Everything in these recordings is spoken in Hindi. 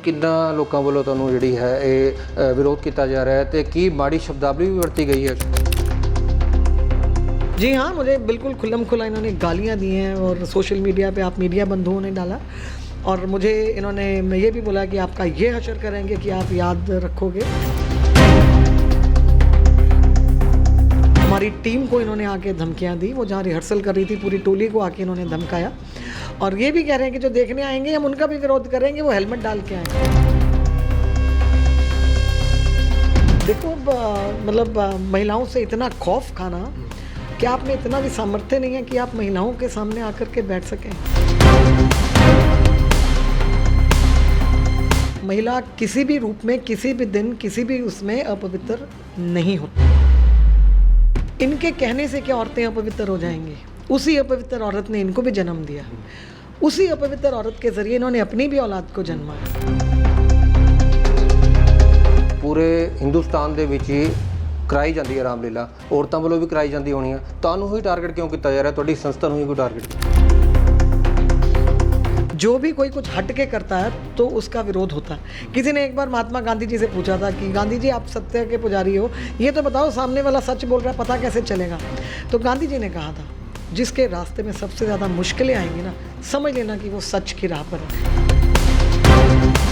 ਕਿੰਨਾ ਲੋਕਾਂ ਵੱਲੋਂ ਤੁਹਾਨੂੰ ਜਿਹੜੀ ਹੈ ਇਹ ਵਿਰੋਧ ਕੀਤਾ ਜਾ ਰਿਹਾ ਹੈ ਤੇ ਕੀ ਮਾੜੀ ਸ਼ਬਦਾਵਲੀ ਵੀ ਵਰਤੀ गई है? जी हाँ, मुझे बिल्कुल खुल्लम खुला इन्होंने गालियाँ दी हैं और सोशल मीडिया पे आप मीडिया बंधुओं ने डाला और मुझे इन्होंने ये भी बोला कि आपका ये हशर करेंगे कि आप याद रखोगे। हमारी टीम को इन्होंने आके धमकियाँ दी, वो जहाँ रिहर्सल कर रही थी पूरी टोली को आके इन्होंने धमकाया और ये भी कह रहे हैं कि जो देखने आएंगे हम उनका भी विरोध करेंगे, वो हेलमेट डाल के आएंगे। देखो मतलब महिलाओं से इतना खौफ खाना कि आप में इतना भी सामर्थ्य नहीं है कि आप महिलाओं के सामने आकर के बैठ सकें। महिला किसी भी रूप में, किसी भी दिन, किसी भी उसमें अपवित्र नहीं होती। इनके कहने से क्या औरतें अपवित्र हो जाएंगी? उसी अपवित्र औरत ने इनको भी जन्म दिया, उसी अपवित्र औरत के जरिए इन्होंने अपनी भी औलाद को जन्माया। पूरे हिंदुस्तान ਦੇ ਵਿੱਚ ਹੀ कराई जाती है रामलीला, औरतों वालों भी कराई जाती होनी है, ਤੁਹਾਨੂੰ ही टारगेट क्यों किया जा रहा है? ਤੁਹਾਡੀ संस्था ਨੂੰ ही कोई टारगेट? जो भी कोई कुछ हट के करता है तो उसका विरोध होता है। किसी ने एक बार महात्मा गांधी जी से पूछा था कि गांधी जी आप सत्य के पुजारी हो, ये तो बताओ सामने वाला सच बोल रहा है, पता कैसे चलेगा? तो गांधी जी ने कहा था जिसके रास्ते में सबसे ज़्यादा मुश्किलें आएंगी ना, समझ लेना कि वो सच की राह पर है।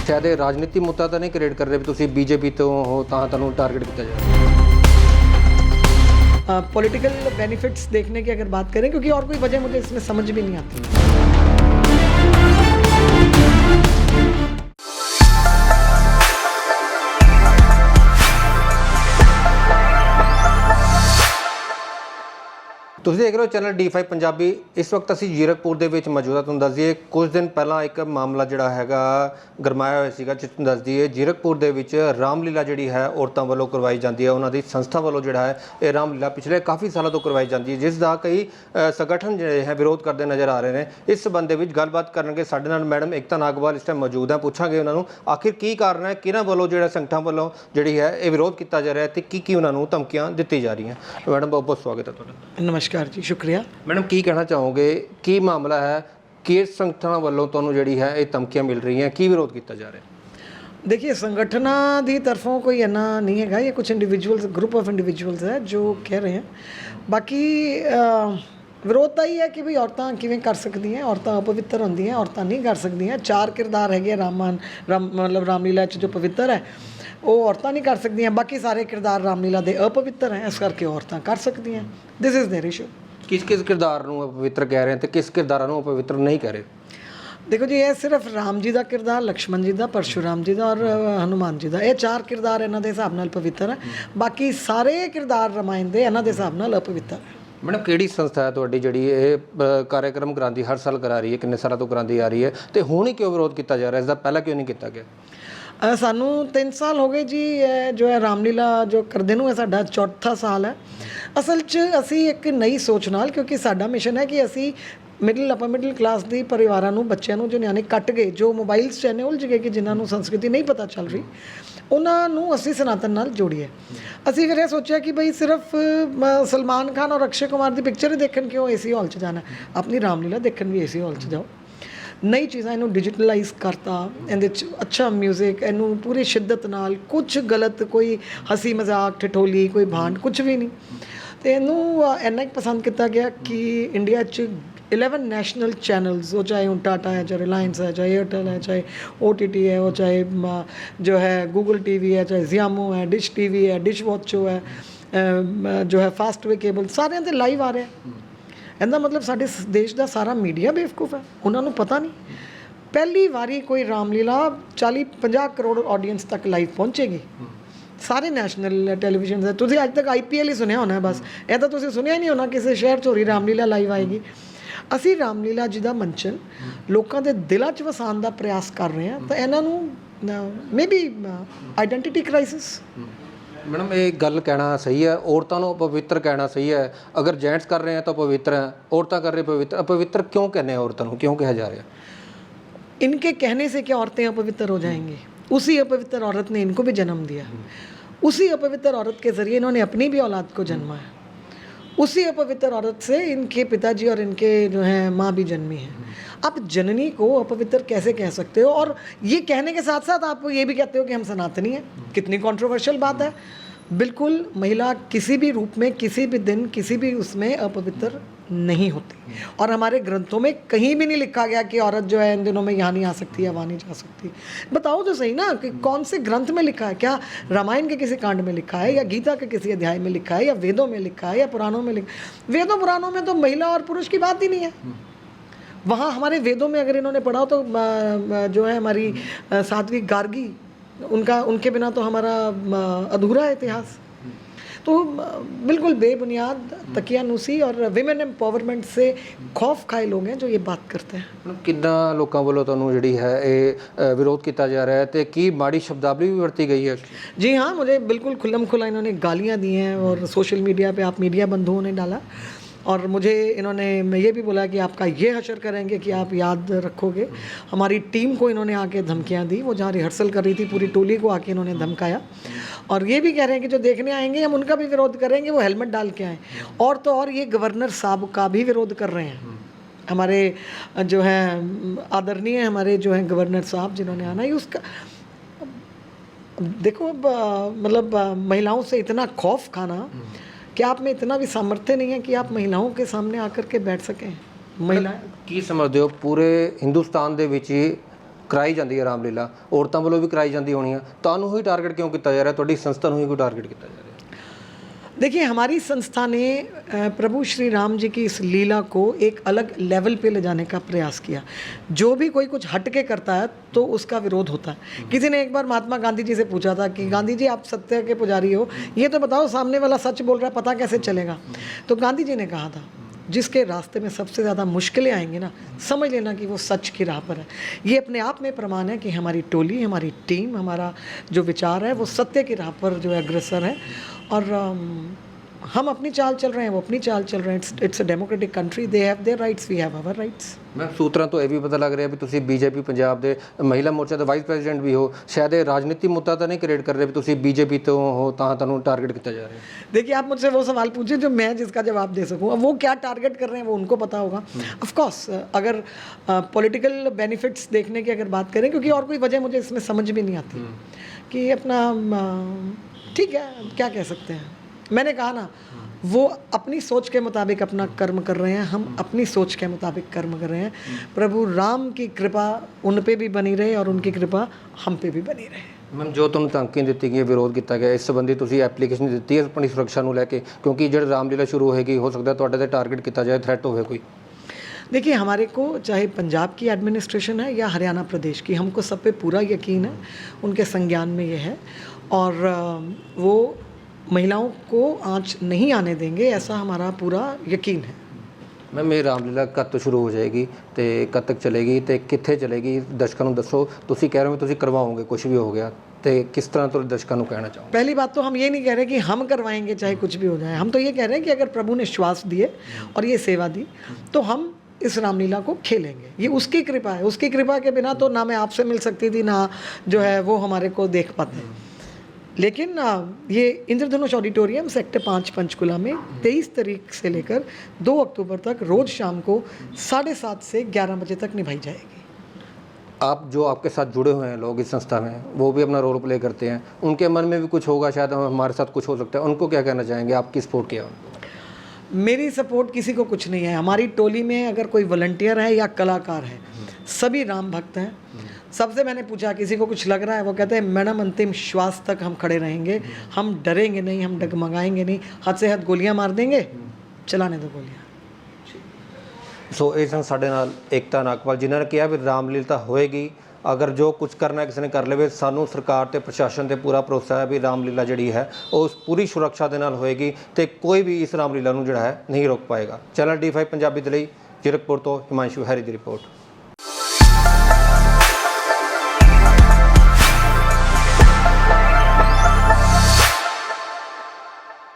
शायद राजनीति मुद्दा तो नहीं क्रिएट कर रहे, तुम बीजेपी तो हो तुहानू टारगेट किया जाए? पॉलिटिकल बेनिफिट्स देखने की अगर बात करें, क्योंकि और कोई वजह मुझे इसमें समझ भी नहीं आती। ਤੁਸੀਂ ਦੇਖ ਰਹੇ ਹੋ ਚੈਨਲ D5 ਪੰਜਾਬੀ। ਇਸ ਵਕਤ ਅਸੀਂ ਜੀਰਕਪੁਰ ਦੇ ਵਿੱਚ ਮੌਜੂਦ ਹਾਂ। ਤੁਹਾਨੂੰ ਦੱਸ ਦਈਏ ਕੁਝ ਦਿਨ ਪਹਿਲਾਂ ਇੱਕ ਮਾਮਲਾ ਜਿਹੜਾ ਹੈਗਾ ਗਰਮਾਇਆ ਹੋਇਆ ਸੀਗਾ, ਜਿਸ ਨੂੰ ਦੱਸ ਦਈਏ ਜੀਰਕਪੁਰ ਦੇ ਵਿੱਚ ਰਾਮਲੀਲਾ ਜਿਹੜੀ ਹੈ ਔਰਤਾਂ ਵੱਲੋਂ ਕਰਵਾਈ ਜਾਂਦੀ ਹੈ। ਉਹਨਾਂ ਦੀ ਸੰਸਥਾ ਵੱਲੋਂ ਜਿਹੜਾ ਹੈ ਇਹ ਰਾਮਲੀਲਾ ਪਿਛਲੇ ਕਾਫੀ ਸਾਲਾਂ ਤੋਂ ਕਰਵਾਈ ਜਾਂਦੀ ਹੈ, ਜਿਸ ਦਾ ਕਈ ਸੰਗਠਨ ਜਿਹੜੇ ਹੈ ਵਿਰੋਧ ਕਰਦੇ ਨਜ਼ਰ ਆ ਰਹੇ ਨੇ। ਇਸ ਸੰਬੰਧ ਦੇ ਵਿੱਚ ਗੱਲਬਾਤ ਕਰਨਗੇ ਸਾਡੇ ਨਾਲ ਮੈਡਮ ਏਕਤਾ ਨਾਗਵਾਲ ਇਸ ਟਾਈਮ ਮੌਜੂਦ ਹੈ। ਪੁੱਛਾਂਗੇ ਉਹਨਾਂ ਨੂੰ ਆਖਿਰ ਕੀ ਕਾਰਨ ਹੈ, ਕਿਹਨਾਂ ਵੱਲੋਂ ਜਿਹੜਾ ਸੰਗਠਨ ਵੱਲੋਂ ਜਿਹੜੀ ਹੈ ਇਹ ਵਿਰੋਧ ਕੀਤਾ ਜਾ ਰਿਹਾ ਤੇ ਕੀ ਉਹਨਾਂ ਨੂੰ ਧਮਕੀਆਂ ਦਿੱਤੀ ਜਾ ਰਹੀਆਂ। ਮੈਡਮ ਬਹੁਤ ਬਹੁਤ ਸਵਾਗਤ ਹੈ ਤੁਹਾਡਾ। ਨਮਸਕਾਰ ਜੀ, ਸ਼ੁਕਰੀਆ। ਮੈਡਮ ਕੀ ਕਹਿਣਾ ਚਾਹੋਗੇ, ਕੀ ਮਾਮਲਾ ਹੈ, ਕਿਸ ਸੰਗਠਨਾਂ ਵੱਲੋਂ ਤੁਹਾਨੂੰ ਜਿਹੜੀ ਹੈ ਇਹ ਧਮਕੀਆਂ ਮਿਲ ਰਹੀਆਂ, ਕੀ ਵਿਰੋਧ ਕੀਤਾ ਜਾ ਰਿਹਾ? देखिए संगठना दी तरफों कोई इन्ना नहीं है, ये कुछ इंडिविजुअल्स, ग्रुप ऑफ इंडिविजुअल्स है जो कह रहे हैं। बाकी विरोध ਤਾਂ ਹੀ ਹੈ ਕਿ ਵੀ ਔਰਤਾਂ ਕਿਵੇਂ ਕਰ ਸਕਦੀਆਂ, ਔਰਤਾਂ ਅਪਵਿੱਤਰ ਹੁੰਦੀਆਂ, ਔਰਤਾਂ ਨਹੀਂ ਕਰ ਸਕਦੀਆਂ। 4 ਕਿਰਦਾਰ ਹੈਗੇ ਮਤਲਬ ਰਾਮਲੀਲਾ 'ਚ ਜੋ ਪਵਿੱਤਰ ਹੈ ਉਹ ਔਰਤਾਂ ਨਹੀਂ ਕਰ ਸਕਦੀਆਂ, ਬਾਕੀ ਸਾਰੇ ਕਿਰਦਾਰ ਰਾਮਲੀਲਾ ਦੇ ਅਪਵਿੱਤਰ ਹੈ, ਇਸ ਕਰਕੇ ਔਰਤਾਂ ਕਰ ਸਕਦੀਆਂ। This is there issue. किस किरदार ਨੂੰ ਅਪਵਿੱਤਰ ਕਹਿ ਰਹੇ ਤੇ ਕਿਸ ਕਿਰਦਾਰਾਂ ਨੂੰ ਅਪਵਿੱਤਰ ਨਹੀਂ ਕਹਿ ਰਹੇ? देखो जी, ये सिर्फ राम जी का किरदार, लक्ष्मण जी का, परशुराम जी का और हनुमान जी का, ये 4 किरदार इन्हों के हिसाब नाल पवित्र है। बाकी सारे किरदार रामायण के इन्हों के हिसाब नाल अपवित्र है। मैडम ਕਿਹੜੀ ਸੰਸਥਾ ਹੈ ਤੁਹਾਡੀ ਜਿਹੜੀ ਇਹ ਕਾਰਜਕ੍ਰਮ ਕਰਾਉਂਦੀ, ਹਰ ਸਾਲ ਕਰਾ ਰਹੀ ਹੈ, ਕਿੰਨੇ ਸਾਲਾਂ ਤੋਂ ਕਰਾਉਂਦੀ ਆ ਰਹੀ ਹੈ ਤੇ ਹੁਣ ਹੀ ਕਿਉਂ ਵਿਰੋਧ ਕੀਤਾ ਜਾ ਰਿਹਾ? ਇਸ ਦਾ ਪਹਿਲਾਂ ਕਿਉਂ ਨਹੀਂ ਕੀਤਾ ਗਿਆ? ਸਾਨੂੰ 3 ਸਾਲ ਹੋ ਗਏ ਜੀ ਜੋ ਹੈ ਰਾਮਲੀਲਾ ਜੋ ਕਰਦੇ ਨੂੰ, ਇਹ ਸਾਡਾ 4ਥਾ ਸਾਲ ਹੈ। ਅਸਲ 'ਚ ਅਸੀਂ ਇੱਕ ਨਈ ਸੋਚ ਨਾਲ, ਕਿਉਂਕਿ ਸਾਡਾ ਮਿਸ਼ਨ ਹੈ ਕਿ ਅਸੀਂ ਅਪਰ ਮਿਡਲ ਕਲਾਸ ਦੀ ਪਰਿਵਾਰਾਂ ਨੂੰ, ਬੱਚਿਆਂ ਨੂੰ, ਜੋ ਨਿਆਣੇ ਕੱਟ ਗਏ, ਜੋ ਮੋਬਾਈਲਸ 'ਚ ਇੰਨੇ ਉਲਝ ਗਏ ਕਿ ਜਿਨ੍ਹਾਂ ਨੂੰ ਸੰਸਕ੍ਰਿਤੀ ਨਹੀਂ ਪਤਾ ਚੱਲ ਰਹੀ, ਉਹਨਾਂ ਨੂੰ ਅਸੀਂ ਸਨਾਤਨ ਨਾਲ ਜੋੜੀਏ। ਅਸੀਂ ਫਿਰ ਇਹ ਸੋਚਿਆ ਕਿ ਬਈ ਸਿਰਫ ਸਲਮਾਨ ਖਾਨ ਔਰ ਅਕਸ਼ੇ ਕੁਮਾਰ ਦੀ ਪਿਕਚਰ ਹੀ ਦੇਖਣ ਕਿਉਂ ਏਸੀ ਹਾਲ 'ਚ ਜਾਣਾ, ਆਪਣੀ ਰਾਮਲੀਲਾ ਦੇਖਣ ਵੀ ਏਸੀ ਹਾਲ 'ਚ ਜਾਓ। ਨਈ ਚੀਜ਼ਾਂ ਇਹਨੂੰ ਡਿਜੀਟਲਾਈਜ਼ ਕਰਤਾ, ਇਹਦੇ 'ਚ ਅੱਛਾ ਮਿਊਜ਼ਿਕ, ਇਹਨੂੰ ਪੂਰੀ ਸ਼ਿੱਦਤ ਨਾਲ, ਕੁਝ ਗਲਤ, ਕੋਈ ਹਸੀ ਮਜ਼ਾਕ, ਠਿਠੋਲੀ, ਕੋਈ ਭਾਂਡ, ਕੁਝ ਵੀ ਨਹੀਂ। ਅਤੇ ਇਹਨੂੰ ਇੰਨਾ ਕੁ ਪਸੰਦ ਕੀਤਾ ਗਿਆ ਕਿ ਇੰਡੀਆ 'ਚ 11 नेशनल चैनल्स, वो चाहे टाटा है, चाहे रिलायंस है, चाहे एयरटेल है, चाहे OTT है, वो चाहे जो है गूगल TV है, चाहे जियामो है, डिश TV है, डिश वॉचो है, जो है फास्ट वे केबल, सारे ते लाइव आ रहे हैं। ਇਹਦਾ ਮਤਲਬ ਸਾਡੇ ਦੇਸ਼ ਦਾ ਸਾਰਾ ਮੀਡੀਆ ਬੇਵਕੂਫ ਹੈ, ਉਹਨਾਂ ਨੂੰ ਪਤਾ ਨਹੀਂ। ਪਹਿਲੀ ਵਾਰੀ ਕੋਈ ਰਾਮਲੀਲਾ 40-50 ਕਰੋੜ ਆਡੀਅנס ਤੱਕ ਲਾਈਵ ਪਹੁੰਚੇਗੀ। ਸਾਰੇ ਨੈਸ਼ਨਲ ਟੈਲੀਵਿਜ਼ਨ ਦੇ, ਤੁਸੀਂ ਅੱਜ ਤੱਕ IPL ਹੀ ਸੁਣਿਆ ਹੋਣਾ, ਬਸ ਇਹ ਤਾਂ ਤੁਸੀਂ ਸੁਣਿਆ ਹੀ ਨਹੀਂ ਹੋਣਾ ਕਿਸੇ ਸ਼ਹਿਰ 'ਚ ਹੋ ਰਹੀ ਰਾਮਲੀਲਾ ਲਾਈਵ ਆਏਗੀ। ਅਸੀਂ ਰਾਮਲੀਲਾ ਜੀ ਦਾ ਮੰਚਨ ਲੋਕਾਂ ਦੇ ਦਿਲਾਂ 'ਚ ਵਸਾਉਣ ਦਾ ਪ੍ਰਯਾਸ ਕਰ ਰਹੇ ਹਾਂ, ਤਾਂ ਇਹਨਾਂ ਨੂੰ ਮੇਬੀ ਆਈਡੈਂਟੀਟੀ ਕ੍ਰਾਈਸਿਸ। मैडम ये गल कहना सही है, औरतों को अपवित्र कहना सही है? अगर जेंट्स कर रहे हैं तो पवित्र हैं, औरतें कर रही पवित्र, अपवित्र क्यों कहने हैं औरतों को, क्यों कहा जा रहा है? इनके कहने से क्या औरतें अपवित्र हो जाएंगी? उसी अपवित्र औरत ने इनको भी जन्म दिया, उसी अपवित्र औरत के ज़रिए इन्होंने अपनी भी औलाद को जन्मा है। उसी अपवित्र औरत से इनके पिताजी और इनके जो हैं माँ भी जन्मी हैं। आप जननी को अपवित्र कैसे कह सकते हो? और ये कहने के साथ साथ आप ये भी कहते हो कि हम सनातनी हैं। कितनी कंट्रोवर्शियल बात है। बिल्कुल, महिला किसी भी रूप में, किसी भी दिन, किसी भी उसमें अपवित्र नहीं होती। और हमारे ग्रंथों में कहीं भी नहीं लिखा गया कि औरत जो है इन दिनों में यहाँ नहीं आ सकती या वहाँ नहीं जा सकती। बताओ तो सही ना कि कौन से ग्रंथ में लिखा है? क्या रामायण के किसी कांड में लिखा है, या गीता के किसी अध्याय में लिखा है, या वेदों में लिखा है, या पुराणों में लिखा? वेदों पुराणों में तो महिला और पुरुष की बात ही नहीं है। वहाँ हमारे वेदों में अगर इन्होंने पढ़ा तो जो है हमारी साध्वी गार्गी, उनके बिना तो हमारा अधूरा है इतिहास। तो बिल्कुल बेबुनियाद तकियानुसी और विमेन एम्पावरमेंट से खौफ खाए लोग हैं जो ये बात करते हैं। मतलब ਕਿੰਨਾ ਲੋਕਾਂ ਵੱਲੋਂ ਤੁਹਾਨੂੰ ਜਿਹੜੀ ਹੈ ਇਹ ਵਿਰੋਧ ਕੀਤਾ ਜਾ ਰਿਹਾ ਹੈ ਤੇ ਕੀ ਮਾੜੀ ਸ਼ਬਦਾਵਲੀ ਵੀ ਵਰਤੀ ਗਈ है? जी हाँ, मुझे बिल्कुल खुल्लम खुल्ला इन्होंने गालियाँ दी हैं और सोशल मीडिया पे आप मीडिया बंधुओं ने डाला। और मुझे इन्होंने ये भी बोला कि आपका ये हशर करेंगे कि आप याद रखोगे। हमारी टीम को इन्होंने आके धमकियाँ दी। वो जहाँ रिहर्सल कर रही थी पूरी टोली को आके इन्होंने धमकाया। और ये भी कह रहे हैं कि जो देखने आएंगे हम उनका भी विरोध करेंगे, वो हेलमेट डाल के आएँ। और तो और ये गवर्नर साहब का भी विरोध कर रहे हैं। हमारे जो हैं आदरणीय हमारे जो हैं गवर्नर साहब जिन्होंने आना, ये उसका देखो अब मतलब महिलाओं से इतना खौफ खाना, कि आप में इतना भी सामर्थ्य नहीं है कि आप महिलाओं के सामने आकर के बैठ सकें। महिला ਕੀ ਸਮਝਦੇ ਹੋ ਪੂਰੇ ਹਿੰਦੁਸਤਾਨ ਦੇ ਵਿੱਚ ਹੀ ਕਰਾਈ ਜਾਂਦੀ ਹੈ ਰਾਮਲੀਲਾ, ਔਰਤਾਂ ਵੱਲੋਂ ਵੀ ਕਰਾਈ ਜਾਂਦੀ ਹੋਣੀ ਹੈ, ਤੁਹਾਨੂੰ ਹੀ ਟਾਰਗੇਟ ਕਿਉਂ ਕੀਤਾ ਜਾ ਰਿਹਾ? ਤੁਹਾਡੀ ਸੰਸਥਾ ਨੂੰ ਹੀ ਕਿਉਂ ਟਾਰਗੇਟ ਕੀਤਾ ਜਾ ਰਿਹਾ? देखिए, हमारी संस्था ने प्रभु श्री राम जी की इस लीला को एक अलग लेवल पे ले जाने का प्रयास किया। जो भी कोई कुछ हट के करता है तो उसका विरोध होता है। किसी ने एक बार महात्मा गांधी जी से पूछा था कि गांधी जी आप सत्य के पुजारी हो, ये तो बताओ सामने वाला सच बोल रहा है, पता कैसे चलेगा? तो गांधी जी ने कहा था जिसके रास्ते में सबसे ज़्यादा मुश्किलें आएंगी ना, समझ लेना कि वो सच की राह पर है। ये अपने आप में प्रमाण है कि हमारी टोली, हमारी टीम, हमारा जो विचार है वो सत्य की राह पर जो है अग्रसर है। और हम अपनी चाल चल रहे हैं, वो अपनी चाल चल रहे हैं। It's a democratic country, they have their rights, we have our rights. ਮੈਂ ਸੂਤਰਾਂ ਤੋਂ ਇਹ ਵੀ ਪਤਾ ਲੱਗ ਰਿਹਾ ਵੀ ਤੁਸੀਂ ਬੀਜੇਪੀ ਪੰਜਾਬ ਦੇ ਮਹਿਲਾ ਮੋਰਚਾ ਦੇ ਵਾਈਸ ਪ੍ਰੈਜ਼ੀਡੈਂਟ ਵੀ ਹੋ। ਸ਼ਾਇਦ ਇਹ ਰਾਜਨੀਤੀ ਮੁੱਦਾ ਤਾਂ ਨਹੀਂ ਕ੍ਰੀਏਟ ਕਰ ਰਹੇ ਵੀ ਤੁਸੀਂ ਬੀਜੇਪੀ ਤੋਂ ਹੋ ਤਾਂ ਤੁਹਾਨੂੰ टारगेट ਕੀਤਾ जा रहा है? देखिए, आप मुझसे वो सवाल पूछिए जो मैं जिसका जवाब दे सकूँ। अब वो क्या टारगेट कर रहे हैं वो उनको पता होगा। ऑफ कोर्स अगर पॉलिटिकल बेनिफिट्स देखने की अगर बात करें, क्योंकि और कोई वजह मुझे इसमें समझ भी नहीं आती कि अपना ठीक है क्या कह सकते हैं। मैंने कहा ना, वो अपनी सोच के मुताबिक अपना कर्म कर रहे हैं, हम अपनी सोच के मुताबिक कर्म कर रहे हैं। प्रभु राम की कृपा उन पे भी बनी रहे और उनकी कृपा हम पे भी बनी रहे। ਮੈਮ ਜੋ ਤੁਹਾਨੂੰ ਧਮਕੀਆਂ ਦਿੱਤੀ ਗਈਆਂ, ਵਿਰੋਧ ਕੀਤਾ ਗਿਆ, ਇਸ ਸੰਬੰਧੀ ਤੁਸੀਂ ਐਪਲੀਕੇਸ਼ਨ ਦਿੱਤੀ ਹੈ ਆਪਣੀ ਸੁਰੱਖਿਆ ਨੂੰ ਲੈ ਕੇ? ਕਿਉਂਕਿ ਜਿਹੜੇ ਰਾਮਲੀਲਾ ਸ਼ੁਰੂ ਹੋਏਗੀ ਹੋ ਸਕਦਾ ਤੁਹਾਡੇ ਤੇ ਟਾਰਗੇਟ ਕੀਤਾ ਜਾਏ, ਥ੍ਰੈਟ ਹੋਵੇ ਕੋਈ? देखिए, हमारे को चाहे पंजाब की एडमिनिस्ट्रेशन है या हरियाणा प्रदेश की, हमको सब पे पूरा यकीन है, उनके संज्ञान में ये है। और वो महिलाओं को आँच नहीं आने देंगे, ऐसा हमारा पूरा यकीन है। मैम ये रामलीला कद तो शुरू हो जाएगी तो कद तक चलेगी तो कित्थे चलेगी? दर्शकों को दसो। तुसी कह रहे हो तुसी करवाओगे, कुछ भी हो गया तो किस तरह तो दर्शकों को कहना चाहूँ? पहली बात तो हम ये नहीं कह रहे कि हम करवाएंगे चाहे कुछ भी हो जाए। हम तो ये कह रहे हैं कि अगर प्रभु ने श्वास दिए और ये सेवा दी तो हम इस रामलीला को खेलेंगे। ये उसकी कृपा है। उसकी कृपा के बिना तो ना मैं आपसे मिल सकती थी, ना जो है वो हमारे को देख पाते। लेकिन ये इंद्रधनुष ऑडिटोरियम सेक्टर 5 पंचकुला में 23 तारीख से लेकर 2 अक्टूबर तक रोज़ शाम को 7:30 से 11 बजे तक निभाई जाएगी। आप जो आपके साथ जुड़े हुए हैं लोग इस संस्था में, वो भी अपना रोल प्ले करते हैं, उनके मन में भी कुछ होगा, शायद हमारे साथ कुछ हो सकता है, उनको क्या कहना चाहेंगे? आपकी सपोर्ट किया? मेरी सपोर्ट किसी को कुछ नहीं है। हमारी टोली में अगर कोई वॉलंटियर है या कलाकार है, सभी राम भक्त हैं। सबसे मैंने पूछा किसी को कुछ लग रहा है, वो कहते हैं मैडम अंतिम श्वास तक हम खड़े रहेंगे, हम डरेंगे नहीं, हम डगमगाएंगे नहीं, हद से हद गोलियां मार देंगे, चलाने दो गोलियां। सो ਇਹ ਸਨ ਸਾਡੇ ਨਾਲ ਏਕਤਾ ਨਾਗਪਾਲ, ਜਿਨ੍ਹਾਂ ਨੇ ਕਿਹਾ ਵੀ ਰਾਮਲੀਲਾ ਹੋਏਗੀ, ਅਗਰ ਜੋ ਕੁਝ ਕਰਨਾ ਕਿਸੇ ਨੇ ਕਰ ਲਵੇ। ਸਾਨੂੰ ਸਰਕਾਰ ਤੇ ਪ੍ਰਸ਼ਾਸਨ ਤੇ ਪੂਰਾ ਭਰੋਸਾ ਹੈ ਵੀ ਰਾਮਲੀਲਾ ਜਿਹੜੀ ਹੈ ਉਹ ਪੂਰੀ ਸੁਰੱਖਿਆ ਦੇ ਨਾਲ ਹੋਏਗੀ ਤੇ ਕੋਈ ਵੀ ਇਸ ਰਾਮਲੀਲਾ ਨੂੰ ਜਿਹੜਾ ਹੈ ਨਹੀਂ ਰੋਕ ਪਾਏਗਾ। ਚੈਨਲ D5 ਪੰਜਾਬੀ ਦੇ ਲਈ ਜ਼ੀਰਕਪੁਰ ਤੋਂ ਹਿਮਾਂਸ਼ੂ ਹੈਰੀ ਦੀ ਰਿਪੋਰਟ।